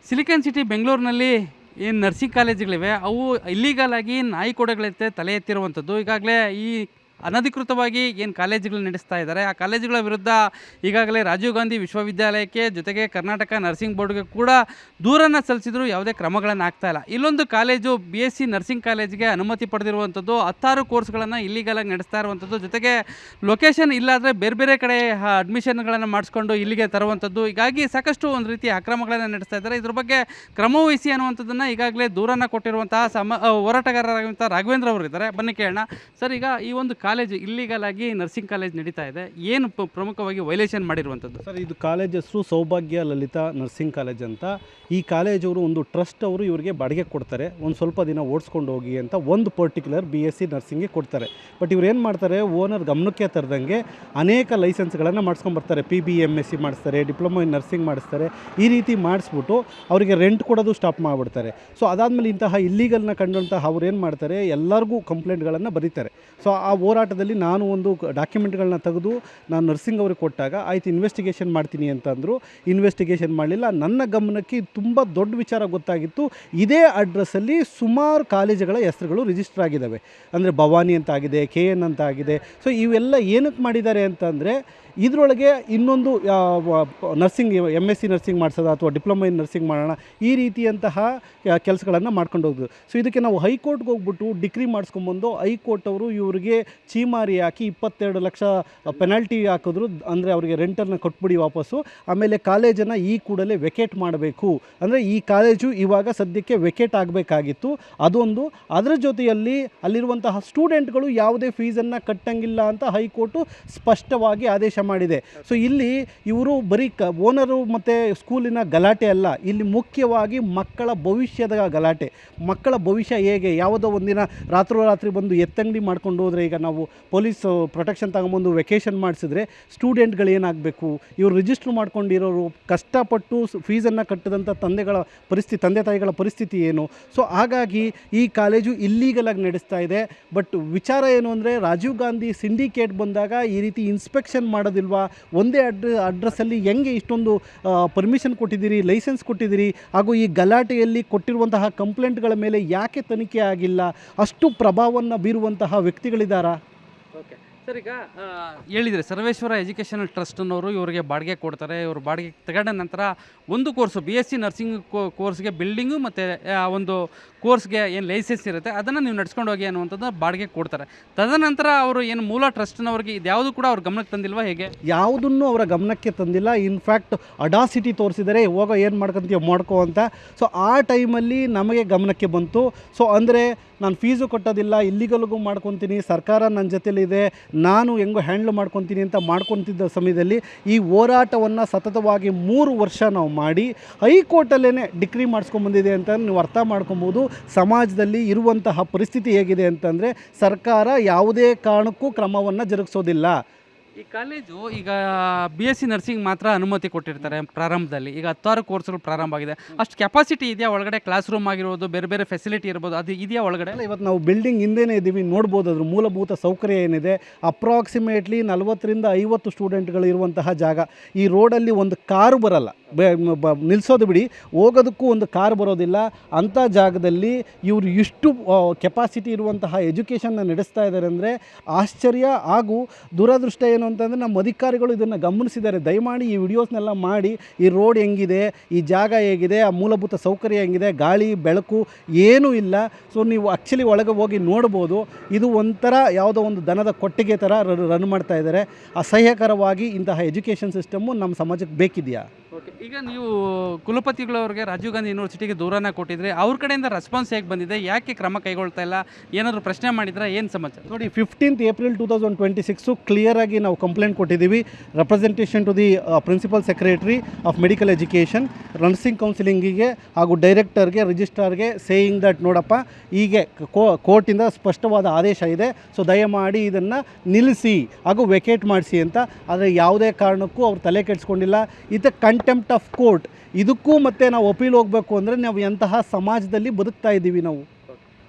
Silicon city ಬೆಂಗಳೂರಿನಲ್ಲಿ ಏನು nursing ಕಾಲೇಜುಗಳಿವೆ ಅವು ಇಲ್ಲೀಗಲ್ ಆಗಿ ನಾಯಿ ಕೊಡೆಗಳಂತೆ ತಲೆ ಎತ್ತಿರುವಂಥದ್ದು. ಈಗಾಗಲೇ ಈ ಅನಧಿಕೃತವಾಗಿ ಏನು ಕಾಲೇಜುಗಳು ನಡೆಸ್ತಾ ಇದ್ದಾರೆ ಆ ಕಾಲೇಜುಗಳ ವಿರುದ್ಧ ಈಗಾಗಲೇ ರಾಜೀವ್ ಗಾಂಧಿ ವಿಶ್ವವಿದ್ಯಾಲಯಕ್ಕೆ ಜೊತೆಗೆ ಕರ್ನಾಟಕ ನರ್ಸಿಂಗ್ ಬೋರ್ಡ್ಗೆ ಕೂಡ ದೂರನ್ನು ಸಲ್ಲಿಸಿದ್ರು, ಯಾವುದೇ ಕ್ರಮಗಳನ್ನು ಆಗ್ತಾ ಇಲ್ಲ. ಇಲ್ಲೊಂದು ಕಾಲೇಜು BSc ನರ್ಸಿಂಗ್ ಕಾಲೇಜಿಗೆ ಅನುಮತಿ ಪಡೆದಿರುವಂಥದ್ದು, 16 ಕೋರ್ಸ್ಗಳನ್ನು ಇಲ್ಲಿಗಲಾಗಿ ನಡೆಸ್ತಾ ಇರುವಂಥದ್ದು, ಜೊತೆಗೆ ಲೊಕೇಶನ್ ಇಲ್ಲಾದರೆ ಬೇರೆ ಬೇರೆ ಕಡೆ ಅಡ್ಮಿಷನ್ಗಳನ್ನು ಮಾಡಿಸ್ಕೊಂಡು ಇಲ್ಲಿಗೆ ತರುವಂಥದ್ದು. ಹೀಗಾಗಿ ಸಾಕಷ್ಟು ಒಂದು ರೀತಿ ಅಕ್ರಮಗಳನ್ನು ನಡೆಸ್ತಾ ಇದ್ದಾರೆ. ಇದ್ರ ಬಗ್ಗೆ ಕ್ರಮ ವಹಿಸಿ ಅನ್ನುವಂಥದ್ದನ್ನು ಈಗಾಗಲೇ ದೂರನ್ನು ಕೊಟ್ಟಿರುವಂತಹ ಹೋರಾಟಗಾರರಾಗಿರುವಂಥ ರಾಘವೇಂದ್ರ ಅವರು ಇದ್ದಾರೆ. ಬನ್ನಿ ಕೇಳೋಣ. ಸರ್, ಈಗ ಈ ಒಂದು ಕಾಲೇಜು ಇಲ್ಲಿಗಲ್ ಆಗಿ ನರ್ಸಿಂಗ್ ಕಾಲೇಜ್ ನಡೀತಾ ಇದೆ, ಏನು ಪ್ರಮುಖವಾಗಿ ವೈಲೇಷನ್ ಮಾಡಿರುವಂಥದ್ದು? ಸರ್, ಇದು ಕಾಲೇಜ್ ಹೆಸರು ಸೌಭಾಗ್ಯ ಲಲಿತಾ ನರ್ಸಿಂಗ್ ಕಾಲೇಜ್ ಅಂತ. ಈ ಕಾಲೇಜವರು ಒಂದು ಟ್ರಸ್ಟ್ ಅವರು ಇವರಿಗೆ ಬಾಡಿಗೆ ಕೊಡ್ತಾರೆ, ಒಂದು ಸ್ವಲ್ಪ ದಿನ ಓಡಿಸ್ಕೊಂಡು ಹೋಗಿ ಅಂತ ಒಂದು ಪರ್ಟಿಕ್ಯುಲರ್ BSc ನರ್ಸಿಂಗ್ಗೆ ಕೊಡ್ತಾರೆ. ಬಟ್ ಇವ್ರು ಏನು ಮಾಡ್ತಾರೆ, ಓನರ್ ಗಮನಕ್ಕೆ ತರದಂಗೆ ಅನೇಕ ಲೈಸೆನ್ಸ್ಗಳನ್ನು ಮಾಡಿಸ್ಕೊಂಡ್ಬರ್ತಾರೆ. PBMSc ಮಾಡಿಸ್ತಾರೆ, ಡಿಪ್ಲೊಮಾ ಇನ್ ನರ್ಸಿಂಗ್ ಮಾಡಿಸ್ತಾರೆ. ಈ ರೀತಿ ಮಾಡಿಸ್ಬಿಟ್ಟು ಅವರಿಗೆ ರೆಂಟ್ ಕೊಡೋದು ಸ್ಟಾಪ್ ಮಾಡಿಬಿಡ್ತಾರೆ. ಸೊ ಅದಾದಮೇಲೆ ಇಂತಹ ಇಲ್ಲಿಗಲ್ನ ಕಂಡಂತಹ ಅವ್ರು ಏನು ಮಾಡ್ತಾರೆ, ಎಲ್ಲರಿಗೂ ಕಂಪ್ಲೇಂಟ್ಗಳನ್ನು ಬರೀತಾರೆ. ಸೊ ಆ ಹೋರಾಟದಲ್ಲಿ ನಾನು ಒಂದು ಡಾಕ್ಯುಮೆಂಟ್ಗಳನ್ನ ತೆಗೆದು ನಾನು ನರ್ಸಿಂಗ್ ಅವ್ರಿಗೆ ಕೊಟ್ಟಾಗ ಆಯ್ತು ಇನ್ವೆಸ್ಟಿಗೇಷನ್ ಮಾಡ್ತೀನಿ ಅಂತಂದರು. ಇನ್ವೆಸ್ಟಿಗೇಷನ್ ಮಾಡಲಿಲ್ಲ. ನನ್ನ ಗಮನಕ್ಕೆ ತುಂಬ ದೊಡ್ಡ ವಿಚಾರ ಗೊತ್ತಾಗಿತ್ತು. ಇದೇ ಅಡ್ರೆಸ್ಸಲ್ಲಿ ಸುಮಾರು ಕಾಲೇಜುಗಳ ಹೆಸರುಗಳು ರಿಜಿಸ್ಟರ್ ಆಗಿದ್ದಾವೆ. ಅಂದರೆ ಭವಾನಿ ಅಂತ ಆಗಿದೆ, KN ಅಂತ ಆಗಿದೆ. ಸೊ ಇವೆಲ್ಲ ಏನಕ್ಕೆ ಮಾಡಿದ್ದಾರೆ ಅಂತಂದರೆ ಇದರೊಳಗೆ ಇನ್ನೊಂದು ನರ್ಸಿಂಗ್ MSc ನರ್ಸಿಂಗ್ ಮಾಡಿಸೋದು ಅಥವಾ ಡಿಪ್ಲೊಮಾ ಇನ್ ನರ್ಸಿಂಗ್ ಮಾಡೋಣ, ಈ ರೀತಿಯಂತಹ ಕೆಲಸಗಳನ್ನು ಮಾಡ್ಕೊಂಡು ಹೋಗೋದು. ಸೊ ಇದಕ್ಕೆ ನಾವು ಹೈಕೋರ್ಟ್ಗೆ ಹೋಗ್ಬಿಟ್ಟು ಡಿಗ್ರಿ ಮಾಡಿಸ್ಕೊಂಬಂದು ಹೈಕೋರ್ಟ್ ಅವರು ಇವರಿಗೆ ಚೀಮಾರಿ ಹಾಕಿ 22 ಲಕ್ಷ ಪೆನಾಲ್ಟಿ ಹಾಕಿದ್ರು. ಅಂದರೆ ಅವರಿಗೆ ರೆಂಟನ್ನು ಕೊಟ್ಬಿಡಿ ವಾಪಸ್ಸು. ಆಮೇಲೆ ಕಾಲೇಜನ್ನು ಈ ಕೂಡಲೇ ವೆಕೇಟ್ ಮಾಡಬೇಕು, ಅಂದರೆ ಈ ಕಾಲೇಜು ಇವಾಗ ಸದ್ಯಕ್ಕೆ ವೆಕೇಟ್ ಆಗಬೇಕಾಗಿತ್ತು. ಅದೊಂದು. ಅದರ ಜೊತೆಯಲ್ಲಿ ಅಲ್ಲಿರುವಂತಹ ಸ್ಟೂಡೆಂಟ್ಗಳು ಯಾವುದೇ ಫೀಸನ್ನು ಕಟ್ಟಂಗಿಲ್ಲ ಅಂತ ಹೈಕೋರ್ಟು ಸ್ಪಷ್ಟವಾಗಿ ಆದೇಶ ಮಾಡಿದೆ. ಸೊ ಇಲ್ಲಿ ಇವರು ಬರೀ ಓನರು ಮತ್ತು ಸ್ಕೂಲಿನ ಗಲಾಟೆ ಅಲ್ಲ, ಇಲ್ಲಿ ಮುಖ್ಯವಾಗಿ ಮಕ್ಕಳ ಭವಿಷ್ಯದ ಗಲಾಟೆ. ಮಕ್ಕಳ ಭವಿಷ್ಯ ಹೇಗೆ, ಯಾವುದೋ ಒಂದಿನ ರಾತ್ರೋರಾತ್ರಿ ಬಂದು ಎತ್ತಂಗಡಿ ಮಾಡ್ಕೊಂಡು ಹೋದರೆ, ಈಗ ನಾವು ಪೊಲೀಸ್ ಪ್ರೊಟೆಕ್ಷನ್ ತಗೊಂಬಂದು ವೆಕೇಷನ್ ಮಾಡಿಸಿದ್ರೆ ಸ್ಟೂಡೆಂಟ್ಗಳು ಏನಾಗಬೇಕು, ಇವರು ರಿಜಿಸ್ಟ್ರ್ ಮಾಡ್ಕೊಂಡಿರೋರು ಕಷ್ಟಪಟ್ಟು ಫೀಸನ್ನು ಕಟ್ಟಿದಂಥ ತಂದೆ ತಾಯಿಗಳ ಪರಿಸ್ಥಿತಿ ಏನು. ಸೊ ಹಾಗಾಗಿ ಈ ಕಾಲೇಜು ಇಲ್ಲೀಗಲಾಗಿ ನಡೆಸ್ತಾ ಇದೆ. ಬಟ್ ವಿಚಾರ ಏನು ಅಂದರೆ, ರಾಜೀವ್ ಗಾಂಧಿ ಸಿಂಡಿಕೇಟ್ ಬಂದಾಗ ಈ ರೀತಿ ಇನ್ಸ್ಪೆಕ್ಷನ್ ಮಾಡೋದಿಲ್ವಾ, ಒಂದೇ ಅಡ್ರೆಸ್ಸಲ್ಲಿ ಹೆಂಗೆ ಇಷ್ಟೊಂದು ಪರ್ಮಿಷನ್ ಕೊಟ್ಟಿದ್ದೀರಿ, ಲೈಸೆನ್ಸ್ ಕೊಟ್ಟಿದ್ದೀರಿ, ಹಾಗೂ ಈ ಗಲಾಟೆಯಲ್ಲಿ ಕೊಟ್ಟಿರುವಂತಹ ಕಂಪ್ಲೇಂಟ್ಗಳ ಮೇಲೆ ಯಾಕೆ ತನಿಖೆ ಆಗಿಲ್ಲ? ಅಷ್ಟು ಪ್ರಭಾವವನ್ನು ಬೀರುವಂತಹ ವ್ಯಕ್ತಿಗಳಿದ್ದಾರಾ? ಓಕೆ ಸರ್, ಈಗ ಹೇಳಿದರೆ ಸರ್ವೇಶ್ವರ ಎಜುಕೇಷನಲ್ ಟ್ರಸ್ಟ್ನವರು ಇವರಿಗೆ ಬಾಡಿಗೆ ಕೊಡ್ತಾರೆ. ಇವರು ಬಾಡಿಗೆ ತಗೊಂಡ ನಂತರ ಒಂದು ಕೋರ್ಸು BSc ನರ್ಸಿಂಗ್ ಕೋರ್ಸ್ಗೆ ಬಿಲ್ಡಿಂಗು ಮತ್ತು ಒಂದು ಕೋರ್ಸ್ಗೆ ಏನು ಲೈಸೆನ್ಸ್ ಇರುತ್ತೆ ಅದನ್ನು ನೀವು ನಡ್ಸ್ಕೊಂಡು ಹೋಗಿ ಅನ್ನುವಂಥದ್ದು ಬಾಡಿಗೆ ಕೊಡ್ತಾರೆ. ತದನಂತರ ಅವರು ಏನು ಮೂಲ ಟ್ರಸ್ಟ್ನವ್ರಿಗೆ ಇದ್ಯಾವುದು ಕೂಡ ಅವ್ರ ಗಮನಕ್ಕೆ ತಂದಿಲ್ವಾ, ಹೇಗೆ? ಯಾವುದನ್ನು ಅವರ ಗಮನಕ್ಕೆ ತಂದಿಲ್ಲ. ಇನ್ಫ್ಯಾಕ್ಟ್ ಅಡಾಸಿಟಿ ತೋರಿಸಿದರೆ ಹೋಗೋ ಏನು ಮಾಡ್ಕೊತೀಯ ಮಾಡ್ಕೋ ಅಂತ. ಸೊ ಆ ಟೈಮಲ್ಲಿ ನಮಗೆ ಗಮನಕ್ಕೆ ಬಂತು. ಸೊ ಅಂದರೆ ನಾನು ಫೀಸು ಕಟ್ಟೋದಿಲ್ಲ, ಇಲ್ಲಿಗಲ್ಗೂ ಮಾಡ್ಕೊತೀನಿ, ಸರ್ಕಾರ ನನ್ನ ಜೊತೆಲಿದೆ, ನಾನು ಹೆಂಗೋ ಹ್ಯಾಂಡ್ಲ್ ಮಾಡ್ಕೊತೀನಿ ಅಂತ ಮಾಡ್ಕೊತಿದ್ದ ಸಮಯದಲ್ಲಿ ಈ ಹೋರಾಟವನ್ನು ಸತತವಾಗಿ 3 ವರ್ಷ ನಾವು ಮಾಡಿ ಹೈಕೋರ್ಟಲ್ಲೇ ಡಿಗ್ರಿ ಮಾಡಿಸ್ಕೊಂಬಂದಿದೆ ಅಂತ ನೀವು ಅರ್ಥ ಮಾಡ್ಕೊಬೋದು. ಸಮಾಜದಲ್ಲಿ ಇರುವಂತಹ ಪರಿಸ್ಥಿತಿ ಹೇಗಿದೆ ಅಂತಂದರೆ, ಸರ್ಕಾರ ಯಾವುದೇ ಕಾರಣಕ್ಕೂ ಕ್ರಮವನ್ನು ಜರುಗಿಸೋದಿಲ್ಲ. ಈ ಕಾಲೇಜು ಈಗ BSc ನರ್ಸಿಂಗ್ ಮಾತ್ರ ಅನುಮತಿ ಕೊಟ್ಟಿರ್ತಾರೆ ಪ್ರಾರಂಭದಲ್ಲಿ. ಈಗ 16 ಕೋರ್ಸ್ಗಳು ಪ್ರಾರಂಭ ಆಗಿದೆ. ಅಷ್ಟು ಕೆಪಾಸಿಟಿ ಇದೆಯಾ ಒಳಗಡೆ? ಕ್ಲಾಸ್ ರೂಮ್ ಆಗಿರ್ಬೋದು, ಬೇರೆ ಬೇರೆ ಫೆಸಿಲಿಟಿ ಇರ್ಬೋದು, ಅದು ಇದೆಯಾ ಒಳಗಡೆ? ಇವತ್ತು ನಾವು ಬಿಲ್ಡಿಂಗ್ ಹಿಂದೆನೇ ಇದ್ದೀವಿ, ನೋಡ್ಬೋದು ಅದ್ರ ಮೂಲಭೂತ ಸೌಕರ್ಯ ಏನಿದೆ. ಅಪ್ರಾಕ್ಸಿಮೇಟ್ಲಿ 40 ರಿಂದ 50 ಸ್ಟೂಡೆಂಟ್ಗಳು ಇರುವಂತಹ ಜಾಗ. ಈ ರೋಡಲ್ಲಿ ಒಂದು ಕಾರು ಬರಲ್ಲ, ನಿಲ್ಲಿಸೋದು ಬಿಡಿ, ಹೋಗೋದಕ್ಕೂ ಒಂದು ಕಾರ್ ಬರೋದಿಲ್ಲ. ಅಂಥ ಜಾಗದಲ್ಲಿ ಇವರು ಇಷ್ಟು ಕೆಪಾಸಿಟಿ ಇರುವಂತಹ ಎಜುಕೇಷನ್ನ ನಡೆಸ್ತಾ ಇದ್ದಾರೆ ಅಂದರೆ ಆಶ್ಚರ್ಯ. ಹಾಗೂ ದುರದೃಷ್ಟ ಏನು ಅಂತಂದರೆ, ನಮ್ಮ ಅಧಿಕಾರಿಗಳು ಇದನ್ನು ಗಮನಿಸಿದ್ದಾರೆ. ದಯಮಾಡಿ ಈ ವಿಡಿಯೋಸ್ನೆಲ್ಲ ಮಾಡಿ, ಈ ರೋಡ್ ಹೆಂಗಿದೆ, ಈ ಜಾಗ ಹೇಗಿದೆ, ಆ ಮೂಲಭೂತ ಸೌಕರ್ಯ ಹೆಂಗಿದೆ, ಗಾಳಿ ಬೆಳಕು ಏನೂ ಇಲ್ಲ. ಸೊ ನೀವು ಆ್ಯಕ್ಚುಲಿ ಒಳಗೆ ಹೋಗಿ ನೋಡ್ಬೋದು. ಇದು ಒಂಥರ ಯಾವುದೋ ಒಂದು ದನದ ಕೊಟ್ಟಿಗೆ ಥರ ರನ್ ಮಾಡ್ತಾ ಇದ್ದಾರೆ. ಅಸಹ್ಯಕರವಾಗಿ ಇಂತಹ ಎಜುಕೇಷನ್ ಸಿಸ್ಟಮ್ಮು ನಮ್ಮ ಸಮಾಜಕ್ಕೆ ಬೇಕಿದೆಯಾ? ಓಕೆ, ಈಗ ನೀವು ಕುಲಪತಿಗಳವ್ರಿಗೆ ರಾಜೀವ್ ಗಾಂಧಿ ಯೂನಿವರ್ಸಿಟಿಗೆ ದೂರನ ಕೊಟ್ಟಿದ್ರೆ ಅವ್ರ ಕಡೆಯಿಂದ ರೆಸ್ಪಾನ್ಸ್ ಹೇಗೆ ಬಂದಿದೆ? ಯಾಕೆ ಕ್ರಮ ಕೈಗೊಳ್ತಾ ಇಲ್ಲ? ಏನಾದರೂ ಪ್ರಶ್ನೆ ಮಾಡಿದ್ರೆ ಏನು ಸಮಾಚಾರ? ನೋಡಿ, 15th April 2026 ಕ್ಲಿಯರಾಗಿ ನಾವು ಕಂಪ್ಲೇಂಟ್ ಕೊಟ್ಟಿದ್ದೀವಿ. Representation to the principal secretary of medical education, nursing ಕೌನ್ಸಿಲಿಂಗಿಗೆ ಹಾಗೂ ಡೈರೆಕ್ಟರ್ಗೆ, ರಿಜಿಸ್ಟ್ರಾರ್ಗೆ, ಸೇಯಿಂಗ್ ದಟ್ ನೋಡಪ್ಪ, ಹೀಗೆ ಕೋರ್ಟಿಂದ ಸ್ಪಷ್ಟವಾದ ಆದೇಶ ಇದೆ. ಸೊ ದಯಮಾಡಿ ಇದನ್ನು ನಿಲ್ಲಿಸಿ ಹಾಗೂ ವೆಕೇಟ್ ಮಾಡಿಸಿ ಅಂತ. ಆದರೆ ಯಾವುದೇ ಕಾರಣಕ್ಕೂ ಅವ್ರು ತಲೆ ಕೆಡಿಸ್ಕೊಂಡಿಲ್ಲ. ಇದು ಕಂಟೆಂಪ್ಟ್ ಆಫ್ ಕೋರ್ಟ್. ಇದಕ್ಕೂ ಮತ್ತೆ ನಾವು ಅಪೀಲ್ ಹೋಗಬೇಕು ಅಂದರೆ ನಾವು ಎಂತಹ ಸಮಾಜದಲ್ಲಿ ಬದುಕ್ತಾ ಇದ್ದೀವಿ ನಾವು?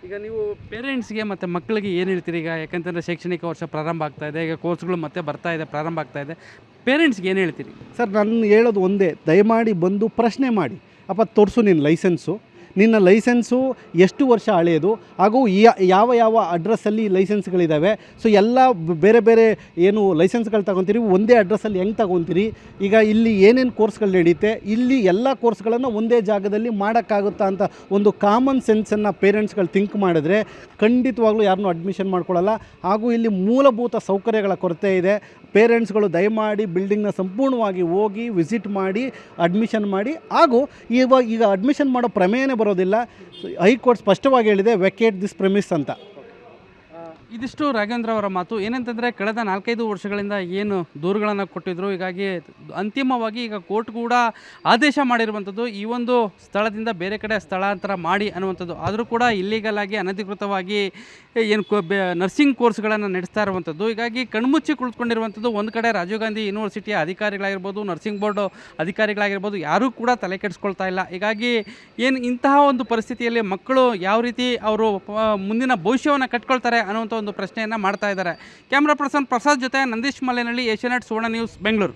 ಈಗ ನೀವು ಪೇರೆಂಟ್ಸ್ಗೆ ಮತ್ತು ಮಕ್ಕಳಿಗೆ ಏನು ಹೇಳ್ತೀರಿ? ಈಗ ಯಾಕಂತಂದರೆ ಶೈಕ್ಷಣಿಕ ವರ್ಷ ಪ್ರಾರಂಭ ಆಗ್ತಾ ಇದೆ, ಈಗ ಕೋರ್ಸ್ಗಳು ಮತ್ತೆ ಬರ್ತಾ ಇದೆ, ಪ್ರಾರಂಭ ಆಗ್ತಾ ಇದೆ. ಪೇರೆಂಟ್ಸ್ಗೆ ಏನು ಹೇಳ್ತೀರಿ? ಸರ್, ನಾನು ಹೇಳೋದು ಒಂದೇ, ದಯಮಾಡಿ ಬಂದು ಪ್ರಶ್ನೆ ಮಾಡಿ. ಅಪ್ಪ ತೋರಿಸು ನಿನ್ನ ಲೈಸೆನ್ಸು, ನಿನ್ನ ಲೈಸೆನ್ಸು ಎಷ್ಟು ವರ್ಷ ಹಳೆಯದು, ಹಾಗೂ ಯಾವ ಯಾವ ಅಡ್ರೆಸ್ಸಲ್ಲಿ ಲೈಸೆನ್ಸ್ಗಳಿದ್ದಾವೆ. ಸೊ ಎಲ್ಲ ಬೇರೆ ಬೇರೆ ಏನು ಲೈಸೆನ್ಸ್ಗಳು ತಗೊತೀರಿ ಒಂದೇ ಅಡ್ರೆಸ್ಸಲ್ಲಿ ಹೆಂಗೆ ತಗೊತೀರಿ, ಈಗ ಇಲ್ಲಿ ಏನೇನು ಕೋರ್ಸ್ಗಳು ನಡೆಯುತ್ತೆ, ಇಲ್ಲಿ ಎಲ್ಲ ಕೋರ್ಸ್ಗಳನ್ನು ಒಂದೇ ಜಾಗದಲ್ಲಿ ಮಾಡೋಕ್ಕಾಗುತ್ತಾ ಅಂತ ಒಂದು ಕಾಮನ್ ಸೆನ್ಸನ್ನು ಪೇರೆಂಟ್ಸ್ಗಳು ಥಿಂಕ್ ಮಾಡಿದ್ರೆ ಖಂಡಿತವಾಗ್ಲೂ ಯಾರನ್ನೂ ಅಡ್ಮಿಷನ್ ಮಾಡ್ಕೊಳ್ಳಲ್ಲ. ಹಾಗೂ ಇಲ್ಲಿ ಮೂಲಭೂತ ಸೌಕರ್ಯಗಳ ಕೊರತೆ ಇದೆ. ಪೇರೆಂಟ್ಸ್ಗಳು ದಯಮಾಡಿ ಬಿಲ್ಡಿಂಗ್ನ ಸಂಪೂರ್ಣವಾಗಿ ಹೋಗಿ ವಿಸಿಟ್ ಮಾಡಿ ಅಡ್ಮಿಷನ್ ಮಾಡಿ. ಹಾಗೂ ಈಗ ಅಡ್ಮಿಷನ್ ಮಾಡೋ ಪ್ರಮೇಯನೇ ಬರೋದಿಲ್ಲ. ಹೈಕೋರ್ಟ್ ಸ್ಪಷ್ಟವಾಗಿ ಹೇಳಿದೆ ವೆಕೇಟ್ ದಿಸ್ ಪ್ರೆಮಿಸ್ ಅಂತ. ಇದಿಷ್ಟು ರಾಘವೇಂದ್ರ ಅವರ ಮಾತು. ಏನಂತಂದರೆ ಕಳೆದ 4-5 ವರ್ಷಗಳಿಂದ ಏನು ದೂರುಗಳನ್ನು ಕೊಟ್ಟಿದ್ದರು, ಹೀಗಾಗಿ ಅಂತಿಮವಾಗಿ ಈಗ ಕೋರ್ಟ್ ಕೂಡ ಆದೇಶ ಮಾಡಿರುವಂಥದ್ದು ಈ ಒಂದು ಸ್ಥಳದಿಂದ ಬೇರೆ ಕಡೆ ಸ್ಥಳಾಂತರ ಮಾಡಿ ಅನ್ನುವಂಥದ್ದು. ಆದರೂ ಕೂಡ ಇಲ್ಲೀಗಲ್ ಆಗಿ ಅನಧಿಕೃತವಾಗಿ ಏನು ನರ್ಸಿಂಗ್ ಕೋರ್ಸ್ಗಳನ್ನು ನಡೆಸ್ತಾ ಇರುವಂಥದ್ದು. ಹೀಗಾಗಿ ಕಣ್ಮುಚ್ಚಿ ಕುಳಿತುಕೊಂಡಿರುವಂಥದ್ದು ಒಂದು ಕಡೆ ರಾಜೀವ್ ಗಾಂಧಿ ಯೂನಿವರ್ಸಿಟಿಯ ಅಧಿಕಾರಿಗಳಾಗಿರ್ಬೋದು, ನರ್ಸಿಂಗ್ ಬೋರ್ಡ್ ಅಧಿಕಾರಿಗಳಾಗಿರ್ಬೋದು, ಯಾರೂ ಕೂಡ ತಲೆ ಕೆಡಿಸ್ಕೊಳ್ತಾ ಇಲ್ಲ. ಹೀಗಾಗಿ ಏನು ಇಂತಹ ಒಂದು ಪರಿಸ್ಥಿತಿಯಲ್ಲಿ ಮಕ್ಕಳು ಯಾವ ರೀತಿ ಅವರು ಮುಂದಿನ ಭವಿಷ್ಯವನ್ನು ಕಟ್ಕೊಳ್ತಾರೆ ಅನ್ನುವಂಥ ಒಂದು ಪ್ರಶ್ನೆಯನ್ನು ಮಾಡ್ತಾ ಇದ್ದಾರೆ. ಕ್ಯಾಮ್ರಾ ಪರ್ಸನ್ ಪ್ರಸಾದ್ ಜೊತೆ ನಂದೀಶ್ ಮಲ್ಲೇನಹಳ್ಳಿ, ಏಷ್ಯಾನೆಟ್ ಸುವರ್ಣ ನ್ಯೂಸ್, ಬೆಂಗಳೂರು.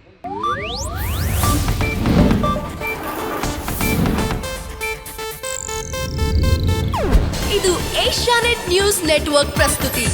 ಇದು ಏಷ್ಯಾನೆಟ್ ನ್ಯೂಸ್ ನೆಟ್ವರ್ಕ್ ಪ್ರಸ್ತುತಿ.